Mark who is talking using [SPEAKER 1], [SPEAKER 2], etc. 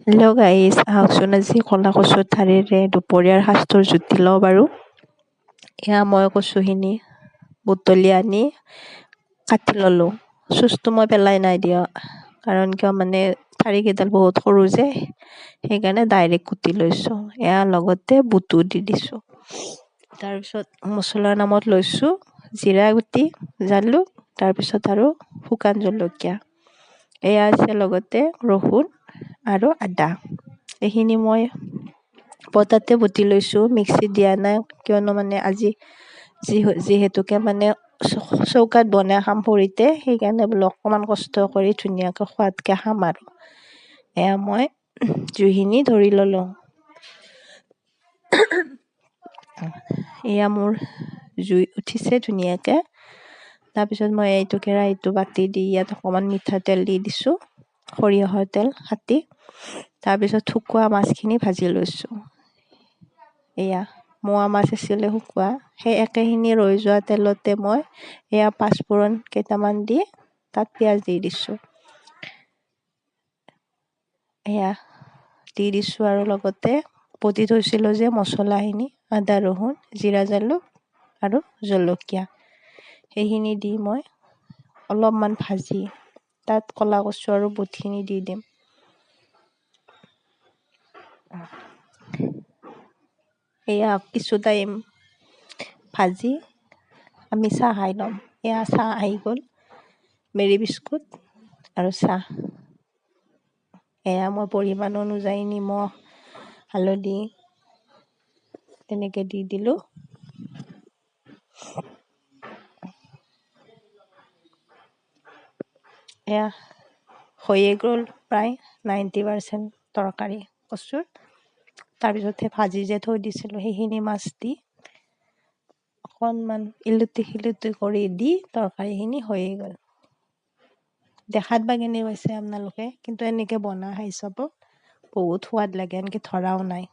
[SPEAKER 1] Hello' guys, আহকচোন আজি ক'লা কচুৰ ঠাৰিৰে দুপৰীয়াৰ সাজটোৰ জুতি লওঁ বাৰু। এয়া মই কচুখিনি বুটলি আনি কাটি ল'লোঁ। চুচটো মই পেলাই নাই দিয়া, কাৰণ কিয় মানে ঠাৰিকেইডাল বহুত সৰু যে, সেইকাৰণে ডাইৰেক্ট কুটি লৈছোঁ। এয়া লগতে বুটো দি দিছোঁ। তাৰপিছত মছলাৰ নামত লৈছোঁ জিৰা গুটি, জালুক, তাৰপিছত আৰু শুকান জলকীয়া। এয়া আছে লগতে ৰহুন আৰু আদা। এইখিনি মই পটাতে বটি লৈছোঁ, মিক্সিত দিয়া নাই, কিয়নো মানে আজি যিহেতুকে মানে চৌকাত বনাই খাম খৰিতে, সেইকাৰণে বোলো অকণমান কষ্ট কৰি ধুনীয়াকৈ সোৱাদকৈ খাম আৰু। এয়া মই জুইখিনি ধৰি ল'লোঁ। এয়া মোৰ জুই উঠিছে ধুনীয়াকৈ। তাৰপিছত মই এইটো কেৰাহীটো পাতি দি ইয়াত অকণমান মিঠাতেল দি দিছোঁ, সৰিয়হৰ তেল খাটি। তাৰপিছত শুকোৱা মাছখিনি ভাজি লৈছোঁ। এয়া মোৱা মাছ আছিলে শুকোৱা, সেই একেখিনি ৰৈ যোৱা তেলতে মই এয়া পাঁচফোৰণ কেইটামান দি তাত পিঁয়াজ দি দিছোঁ। এয়া দি দিছোঁ আৰু লগতে বটি থৈছিলোঁ যে মছলাখিনি, আদা ৰহুন জিৰা জালুক আৰু জলকীয়া, সেইখিনি দি মই অলপমান ভাজি তাত ক'লা কচু আৰু বুটখিনি দি দিম। এয়া কিছু টাইম ভাজি আমি চাহ খাই ল'ম। এয়া চাহ আহি গ'ল, মেৰি বিস্কুট আৰু চাহ। এয়া মই পৰিমাণ অনুযায়ী নিমখ হালধি তেনেকৈ দি দিলোঁ। এয়া হৈয়ে গ'ল প্ৰায় 90% তৰকাৰী কচুৰ। তাৰপিছত সেই ভাজি যে থৈ দিছিলোঁ সেইখিনি মাছ দি অকণমান ইলুটি শিলুটি কৰি দি তৰকাৰীখিনি হৈয়ে গ'ল। দেখাত বা কেনে পাইছে আপোনালোকে, কিন্তু এনেকৈ বনাই খাই চাব, বহুত সোৱাদ লাগে, এনেকৈ ধৰাও নাই।